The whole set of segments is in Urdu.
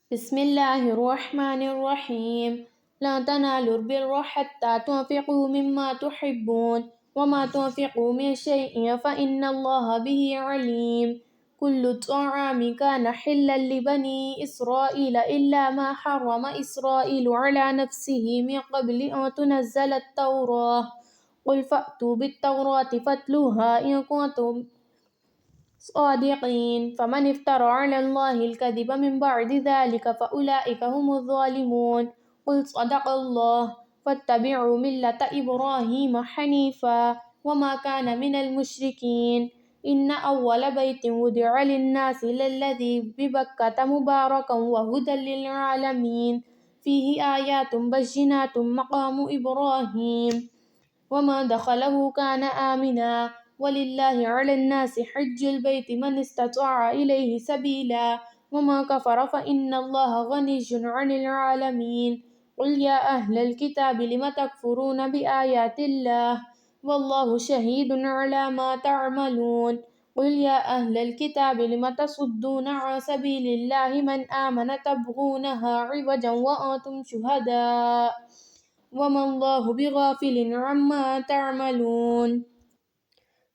بسم الله الرحمن الرحيم لا تنالوا البر حتى تنفقوا مما تحبون وما تنفقوا من شيء فإن الله به عليم كل الطعام كان حلا لبني إسرائيل إلا ما حرم إسرائيل على نفسه من قبل أن تنزل التوراة قل فأتوا بالتوراة فاتلوها إن كنتم صادقين فمن افترى على الله الكذب من بعد ذلك فأولئك هم الظالمون قل صدق الله فاتبعوا ملة إبراهيم حنيفا وما كان من المشركين إن أول بيت وضع للناس للذي ببكة مباركا وهدى للعالمين فيه آيات بينات مقام إبراهيم وما دخله كان آمنا ولله على الناس حج البيت من استطاع إليه سبيلا وما كفر فإن الله غني عن العالمين قل يا أهل الكتاب لم تكفرون بآيات الله والله شهيد على ما تعملون قل يا أهل الكتاب لم تصدون عن سبيل الله من آمن تبغونها عوجا وأنتم شهداء وما الله بغافل عما تعملون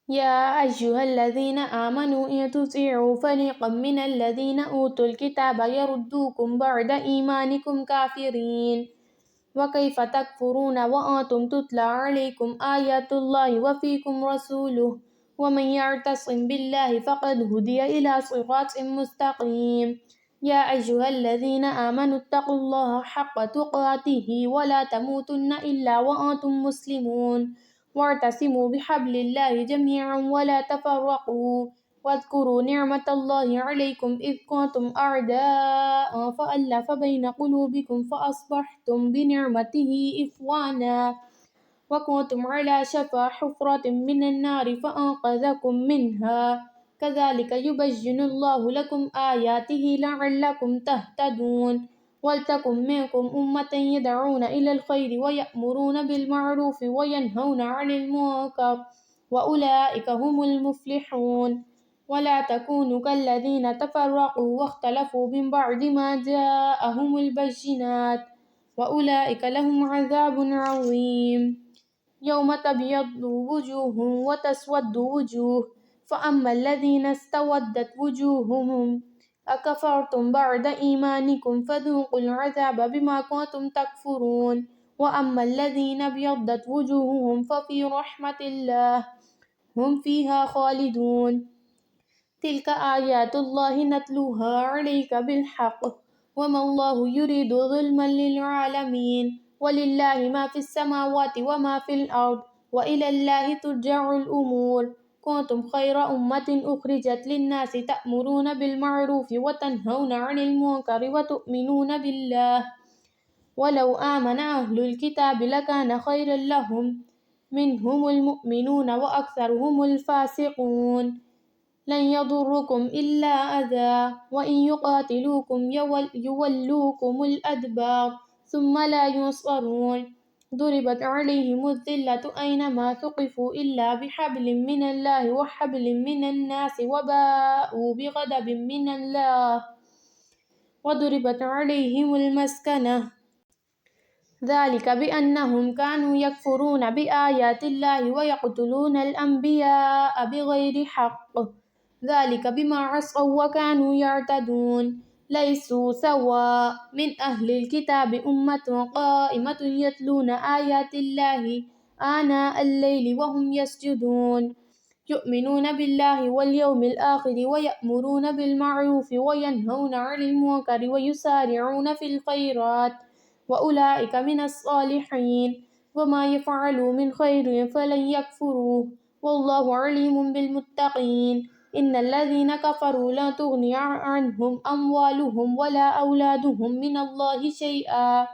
يا أيها الذين آمنوا إن تطيعوا فريقا من الذين أوتوا الكتاب يردوكم بعد إيمانكم كافرين وكيف تكفرون وأنتم تتلى عليكم آيات الله وفيكم رسوله ومن يعتصم بالله فقد هدي إلى صراط مستقيم يا أيها الذين آمنوا اتقوا الله حق تقاته ولا تموتن إلا وأنتم مسلمون واعتصموا بحبل الله جميعا ولا تفرقوا واذكروا نعمة الله عليكم إذ كنتم أعداء فألف بين قلوبكم فأصبحتم بنعمته إخوانا وكنتم على شفا حفرة من النار فأنقذكم منها كذلك يبين الله لكم آياته لعلكم تهتدون ولتكن منكم أمة يدعون إلى الخير ويأمرون بالمعروف وينهون عن المنكر وأولئك هم المفلحون ولا تكونوا كالذين تفرقوا واختلفوا من بعد ما جاءهم البينات وأولئك لهم عذاب عظيم يوم تبيض وجوه وتسود وجوه فأما الذين استودت وجوههم أكفرتم بعد إيمانكم فذوقوا العذاب بما كنتم تكفرون وأما الذين ابيضت وجوههم ففي رحمة الله هم فيها خالدون تلك آيات الله نتلوها عليك بالحق وما الله يريد ظلما للعالمين ولله ما في السماوات وما في الأرض وإلى الله ترجع الأمور كنتم خير أمة أخرجت للناس تأمرون بالمعروف وتنهون عن المنكر وتؤمنون بالله ولو آمن أهل الكتاب لكان خيرا لهم منهم المؤمنون وأكثرهم الفاسقون لن يضركم إلا أذى وإن يقاتلوكم يولوكم الأدبار ثم لا ينصرون ضربت عليهم الذلة أينما ثقفوا إلا بحبل من الله وحبل من الناس وباءوا بغضب من الله وضربت عليهم المسكنة ذلك بأنهم كانوا يكفرون بآيات الله ويقتلون الأنبياء بغير حق ذلك بما عصوا وكانوا يعتدون ليسوا سواء من أهل الكتاب أمة قائمة يتلون آيات الله آناء الليل وهم يسجدون يؤمنون بالله واليوم الآخر ويأمرون بالمعروف وينهون عن المنكر ويسارعون في الخيرات وأولئك من الصالحين وما يفعلوا من خير فلن يكفروه والله عليم بالمتقين إن الذين كفروا لا تغني عنهم أموالهم ولا أولادهم من الله شيئا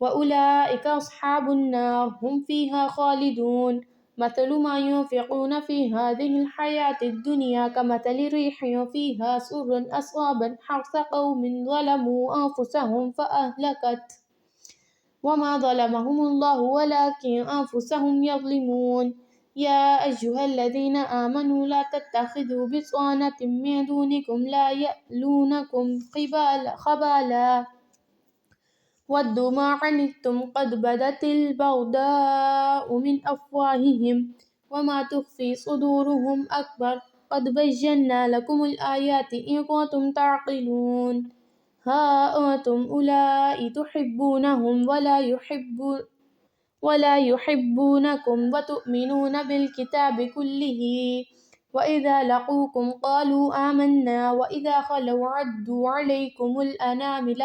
وأولئك أصحاب النار هم فيها خالدون مثل ما ينفقون في هذه الحياة الدنيا كمثل ريح فيها سر أصابت حرث قوم ظلموا أنفسهم فأهلكت وما ظلمهم الله ولكن أنفسهم يظلمون يا أيها الذين آمنوا لا تتخذوا بطانة من دونكم لا يألونكم خبالا ودوا ما عنتم قد بدت البغضاء من أفواههم وما تخفي صدورهم أكبر قد بينا لكم الآيات إن كنتم تعقلون ها أنتم أولئك تحبونهم ولا يحبونكم وتؤمنون بالكتاب كله وإذا لقوكم قالوا آمنا وإذا خلوا عدوا عليكم الأنامل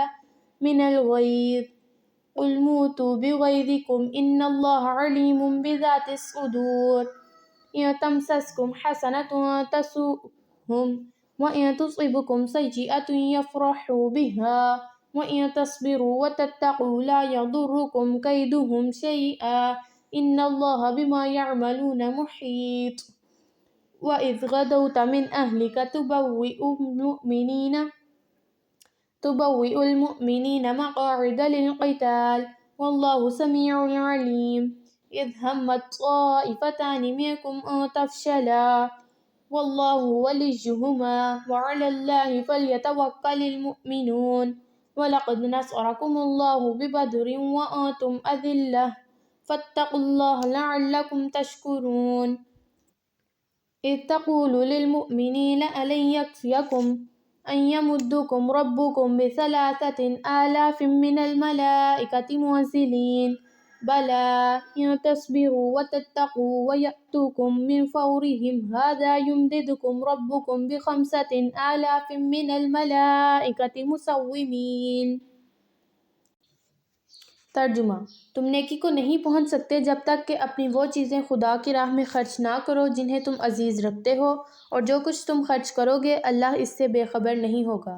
من الغيظ قل موتوا بغيظكم إن الله عليم بذات الصدور إن تمسسكم حسنة تسؤهم وإن تصبكم سيئة يفرحوا بها وإن تصبروا وتتقوا لا يضركم كيدهم شيئا إن الله بما يعملون محيط وإذ غدوت من أهلك تبوئ المؤمنين مقاعد للقتال والله سميع عليم إذ همت طائفتان منكم أن تفشلا والله وليهما وعلى الله فليتوكل المؤمنون ولقد نصركم الله ببدر وأنتم أذلة فاتقوا الله لعلكم تشكرون إذ تقول للمؤمنين ألن يكفيكم أن يمدكم ربكم بثلاثة آلاف من الملائكة منزلين بلى إن تصبروا وتتقوا ويأتوكم من فورهم هذا يمددكم ربكم بخمسة آلاف من الملائكة مسومين۔ ترجمہ: تم نیکی کو نہیں پہنچ سکتے جب تک کہ اپنی وہ چیزیں خدا کی راہ میں خرچ نہ کرو جنہیں تم عزیز رکھتے ہو، اور جو کچھ تم خرچ کرو گے اللہ اس سے بے خبر نہیں ہوگا۔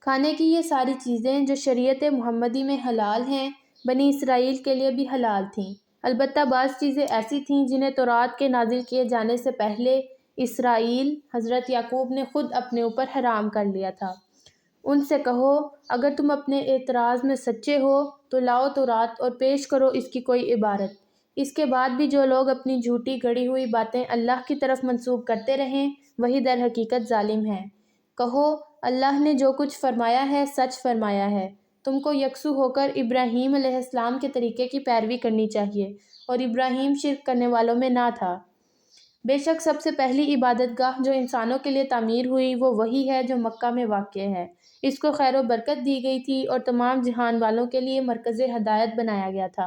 کھانے کی یہ ساری چیزیں جو شریعت محمدی میں حلال ہیں بنی اسرائیل کے لیے بھی حلال تھیں، البتہ بعض چیزیں ایسی تھیں جنہیں تورات کے نازل کیے جانے سے پہلے اسرائیل حضرت یعقوب نے خود اپنے اوپر حرام کر لیا تھا۔ ان سے کہو اگر تم اپنے اعتراض میں سچے ہو تو لاؤ تورات اور پیش کرو اس کی کوئی عبارت۔ اس کے بعد بھی جو لوگ اپنی جھوٹی گڑھی ہوئی باتیں اللہ کی طرف منسوب کرتے رہیں وہی در حقیقت ظالم ہیں۔ کہو اللہ نے جو کچھ فرمایا ہے سچ فرمایا ہے، تم کو یکسو ہو کر ابراہیم علیہ السلام کے طریقے کی پیروی کرنی چاہیے، اور ابراہیم شرک کرنے والوں میں نہ تھا۔ بے شک سب سے پہلی عبادت گاہ جو انسانوں کے لیے تعمیر ہوئی وہ وہی ہے جو مکہ میں واقع ہے۔ اس کو خیر و برکت دی گئی تھی اور تمام جہان والوں کے لیے مرکز ہدایت بنایا گیا تھا۔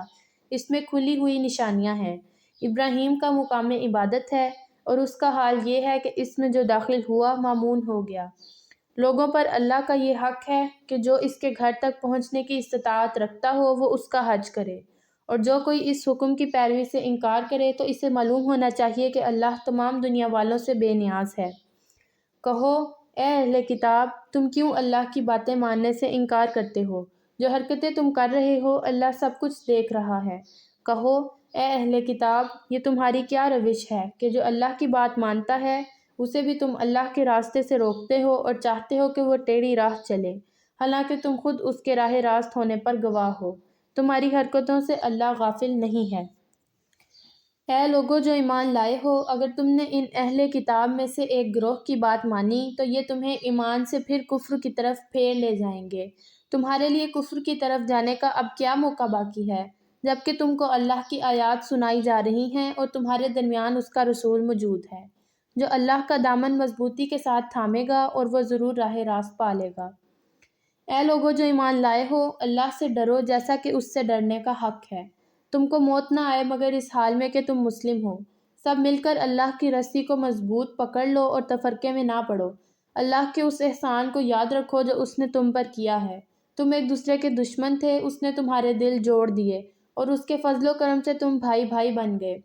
اس میں کھلی ہوئی نشانیاں ہیں۔ ابراہیم کا مقام عبادت ہے اور اس کا حال یہ ہے کہ اس میں جو داخل ہوا مامون ہو گیا۔ لوگوں پر اللہ کا یہ حق ہے کہ جو اس کے گھر تک پہنچنے کی استطاعت رکھتا ہو وہ اس کا حج کرے، اور جو کوئی اس حکم کی پیروی سے انکار کرے تو اسے معلوم ہونا چاہیے کہ اللہ تمام دنیا والوں سے بے نیاز ہے۔ کہو اے اہل کتاب تم کیوں اللہ کی باتیں ماننے سے انکار کرتے ہو؟ جو حرکتیں تم کر رہے ہو اللہ سب کچھ دیکھ رہا ہے۔ کہو اے اہل کتاب یہ تمہاری کیا روش ہے کہ جو اللہ کی بات مانتا ہے اسے بھی تم اللہ کے راستے سے روکتے ہو اور چاہتے ہو کہ وہ ٹیڑھی راہ چلے، حالانکہ تم خود اس کے راہ راست ہونے پر گواہ ہو۔ تمہاری حرکتوں سے اللہ غافل نہیں ہے۔ اے لوگو جو ایمان لائے ہو، اگر تم نے ان اہل کتاب میں سے ایک گروہ کی بات مانی تو یہ تمہیں ایمان سے پھر کفر کی طرف پھیر لے جائیں گے۔ تمہارے لیے کفر کی طرف جانے کا اب کیا موقع باقی ہے، جبکہ تم کو اللہ کی آیات سنائی جا رہی ہیں اور تمہارے درمیان اس کا رسول موجود ہے، جو اللہ کا دامن مضبوطی کے ساتھ تھامے گا اور وہ ضرور راہ راست پا لے گا۔ اے لوگو جو ایمان لائے ہو، اللہ سے ڈرو جیسا کہ اس سے ڈرنے کا حق ہے۔ تم کو موت نہ آئے مگر اس حال میں کہ تم مسلم ہو۔ سب مل کر اللہ کی رسی کو مضبوط پکڑ لو اور تفرقے میں نہ پڑو۔ اللہ کے اس احسان کو یاد رکھو جو اس نے تم پر کیا ہے۔ تم ایک دوسرے کے دشمن تھے، اس نے تمہارے دل جوڑ دیے اور اس کے فضل و کرم سے تم بھائی بھائی بن گئے۔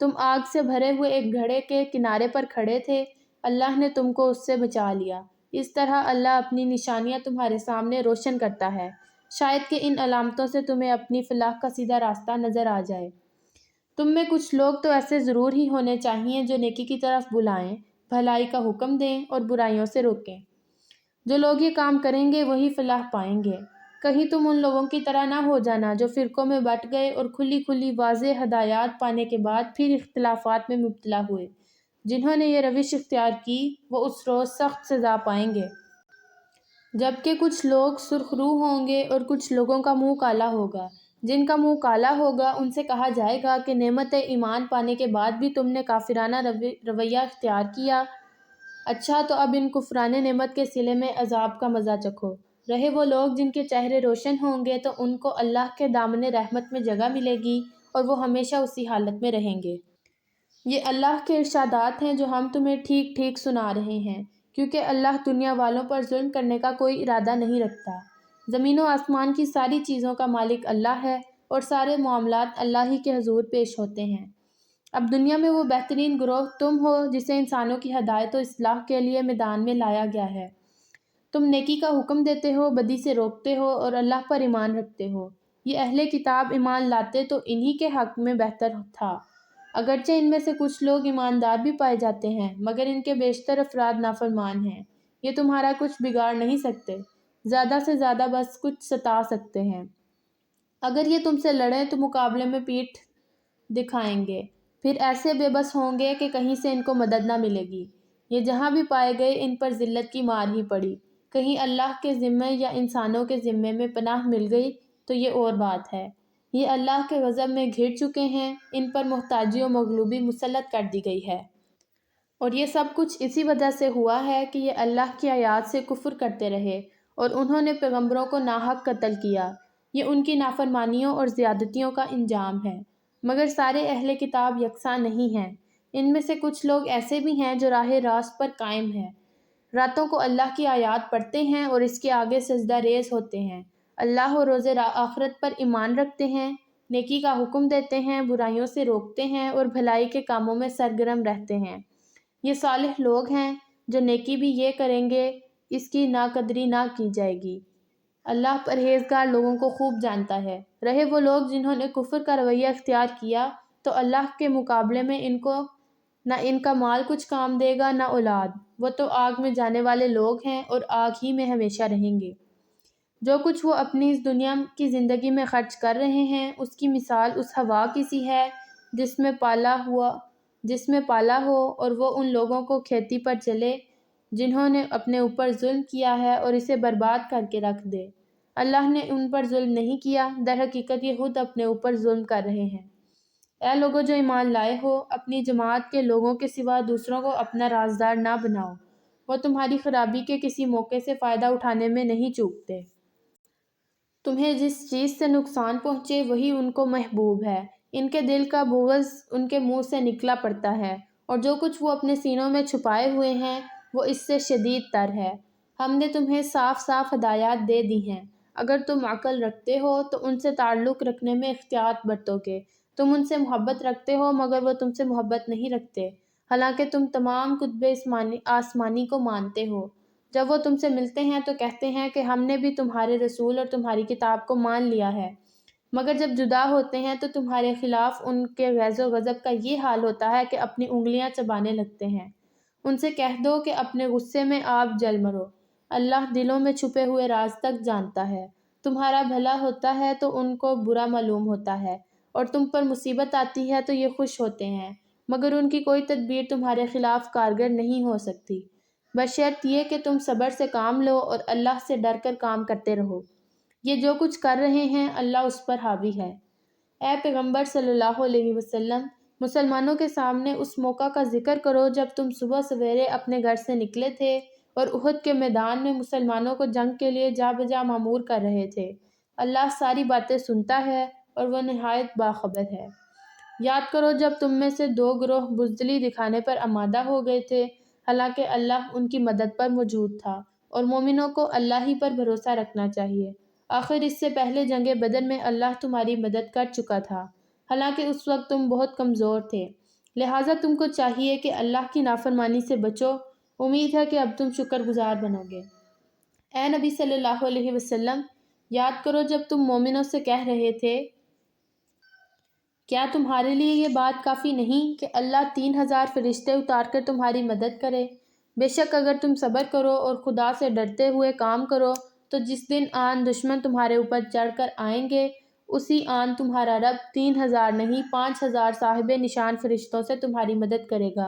تم آگ سے بھرے ہوئے ایک گھڑے کے کنارے پر کھڑے تھے، اللہ نے تم کو اس سے بچا لیا۔ اس طرح اللہ اپنی نشانیاں تمہارے سامنے روشن کرتا ہے، شاید کہ ان علامتوں سے تمہیں اپنی فلاح کا سیدھا راستہ نظر آ جائے۔ تم میں کچھ لوگ تو ایسے ضرور ہی ہونے چاہیے جو نیکی کی طرف بلائیں، بھلائی کا حکم دیں اور برائیوں سے روکیں۔ جو لوگ یہ کام کریں گے وہی فلاح پائیں گے۔ کہیں تم ان لوگوں کی طرح نہ ہو جانا جو فرقوں میں بٹ گئے اور کھلی کھلی واضح ہدایات پانے کے بعد پھر اختلافات میں مبتلا ہوئے۔ جنہوں نے یہ روش اختیار کی وہ اس روز سخت سزا پائیں گے، جبکہ کچھ لوگ سرخ رو ہوں گے اور کچھ لوگوں کا منہ کالا ہوگا۔ جن کا منہ کالا ہوگا ان سے کہا جائے گا کہ نعمت ایمان پانے کے بعد بھی تم نے کافرانہ رویہ اختیار کیا۔ اچھا تو اب ان کفران نعمت کے صلے میں عذاب کا مزہ چکھو۔ رہے وہ لوگ جن کے چہرے روشن ہوں گے تو ان کو اللہ کے دامن رحمت میں جگہ ملے گی اور وہ ہمیشہ اسی حالت میں رہیں گے۔ یہ اللہ کے ارشادات ہیں جو ہم تمہیں ٹھیک ٹھیک سنا رہے ہیں، کیونکہ اللہ دنیا والوں پر ظلم کرنے کا کوئی ارادہ نہیں رکھتا۔ زمین و آسمان کی ساری چیزوں کا مالک اللہ ہے اور سارے معاملات اللہ ہی کے حضور پیش ہوتے ہیں۔ اب دنیا میں وہ بہترین گروہ تم ہو جسے انسانوں کی ہدایت و اصلاح کے لیے میدان میں لایا گیا ہے۔ تم نیکی کا حکم دیتے ہو، بدی سے روکتے ہو اور اللہ پر ایمان رکھتے ہو۔ یہ اہل کتاب ایمان لاتے تو انہی کے حق میں بہتر تھا، اگرچہ ان میں سے کچھ لوگ ایماندار بھی پائے جاتے ہیں مگر ان کے بیشتر افراد نافرمان ہیں۔ یہ تمہارا کچھ بگاڑ نہیں سکتے، زیادہ سے زیادہ بس کچھ ستا سکتے ہیں۔ اگر یہ تم سے لڑیں تو مقابلے میں پیٹھ دکھائیں گے، پھر ایسے بے بس ہوں گے کہ کہیں سے ان کو مدد نہ ملے گی۔ یہ جہاں بھی پائے گئے ان پر ذلت کی مار ہی پڑی۔ کہیں اللہ کے ذمے یا انسانوں کے ذمے میں پناہ مل گئی تو یہ اور بات ہے۔ یہ اللہ کے غضب میں گھر چکے ہیں، ان پر محتاجی و مغلوبی مسلط کر دی گئی ہے۔ اور یہ سب کچھ اسی وجہ سے ہوا ہے کہ یہ اللہ کی آیات سے کفر کرتے رہے اور انہوں نے پیغمبروں کو ناحق قتل کیا۔ یہ ان کی نافرمانیوں اور زیادتیوں کا انجام ہے۔ مگر سارے اہل کتاب یکساں نہیں ہیں۔ ان میں سے کچھ لوگ ایسے بھی ہیں جو راہ راست پر قائم ہیں، راتوں کو اللہ کی آیات پڑھتے ہیں اور اس کے آگے سجدہ ریز ہوتے ہیں، اللہ اور روز آخرت پر ایمان رکھتے ہیں، نیکی کا حکم دیتے ہیں، برائیوں سے روکتے ہیں اور بھلائی کے کاموں میں سرگرم رہتے ہیں۔ یہ صالح لوگ ہیں، جو نیکی بھی یہ کریں گے اس کی ناقدری نہ کی جائے گی۔ اللہ پرہیزگار لوگوں کو خوب جانتا ہے۔ رہے وہ لوگ جنہوں نے کفر کا رویہ اختیار کیا تو اللہ کے مقابلے میں ان کو نہ ان کا مال کچھ کام دے گا نہ اولاد، وہ تو آگ میں جانے والے لوگ ہیں اور آگ ہی میں ہمیشہ رہیں گے۔ جو کچھ وہ اپنی اس دنیا کی زندگی میں خرچ کر رہے ہیں اس کی مثال اس ہوا کی سی ہے جس میں پالا ہو اور وہ ان لوگوں کو کھیتی پر چلے جنہوں نے اپنے اوپر ظلم کیا ہے اور اسے برباد کر کے رکھ دے۔ اللہ نے ان پر ظلم نہیں کیا، در حقیقت یہ خود اپنے اوپر ظلم کر رہے ہیں۔ اے لوگو جو ایمان لائے ہو، اپنی جماعت کے لوگوں کے سوا دوسروں کو اپنا رازدار نہ بناؤ، وہ تمہاری خرابی کے کسی موقع سے فائدہ اٹھانے میں نہیں چوکتے۔ تمہیں جس چیز سے نقصان پہنچے وہی ان کو محبوب ہے، ان کے دل کا بغض ان کے منہ سے نکلا پڑتا ہے اور جو کچھ وہ اپنے سینوں میں چھپائے ہوئے ہیں وہ اس سے شدید تر ہے۔ ہم نے تمہیں صاف صاف ہدایات دے دی ہیں، اگر تم عقل رکھتے ہو تو ان سے تعلق رکھنے میں احتیاط برتو گے۔ تم ان سے محبت رکھتے ہو مگر وہ تم سے محبت نہیں رکھتے، حالانکہ تم تمام کتب آسمانی کو مانتے ہو۔ جب وہ تم سے ملتے ہیں تو کہتے ہیں کہ ہم نے بھی تمہارے رسول اور تمہاری کتاب کو مان لیا ہے، مگر جب جدا ہوتے ہیں تو تمہارے خلاف ان کے غیظ و غضب کا یہ حال ہوتا ہے کہ اپنی انگلیاں چبانے لگتے ہیں۔ ان سے کہہ دو کہ اپنے غصے میں آپ جل مرو، اللہ دلوں میں چھپے ہوئے راز تک جانتا ہے۔ تمہارا بھلا ہوتا ہے تو ان کو برا معلوم ہوتا ہے اور تم پر مصیبت آتی ہے تو یہ خوش ہوتے ہیں، مگر ان کی کوئی تدبیر تمہارے خلاف کارگر نہیں ہو سکتی، بشرط یہ کہ تم صبر سے کام لو اور اللہ سے ڈر کر کام کرتے رہو۔ یہ جو کچھ کر رہے ہیں اللہ اس پر حاوی ہے۔ اے پیغمبر صلی اللہ علیہ وسلم، مسلمانوں کے سامنے اس موقع کا ذکر کرو جب تم صبح سویرے اپنے گھر سے نکلے تھے اور احد کے میدان میں مسلمانوں کو جنگ کے لیے جا بجا مامور کر رہے تھے۔ اللہ ساری باتیں سنتا ہے اور وہ نہایت باخبر ہے۔ یاد کرو جب تم میں سے دو گروہ بزدلی دکھانے پر آمادہ ہو گئے تھے، حالانکہ اللہ ان کی مدد پر موجود تھا، اور مومنوں کو اللہ ہی پر بھروسہ رکھنا چاہیے۔ آخر اس سے پہلے جنگ بدر میں اللہ تمہاری مدد کر چکا تھا، حالانکہ اس وقت تم بہت کمزور تھے، لہٰذا تم کو چاہیے کہ اللہ کی نافرمانی سے بچو۔ امید ہے کہ اب تم شکر گزار بنو گے۔ اے نبی صلی اللہ علیہ وسلم، یاد کرو جب تم مومنوں سے کہہ رہے تھے، کیا تمہارے لیے یہ بات کافی نہیں کہ اللہ 3000 فرشتے اتار کر تمہاری مدد کرے؟ بے شک اگر تم صبر کرو اور خدا سے ڈرتے ہوئے کام کرو تو جس دن آن دشمن تمہارے اوپر چڑھ کر آئیں گے، اسی آن تمہارا رب 3000 نہیں 5000 صاحب نشان فرشتوں سے تمہاری مدد کرے گا۔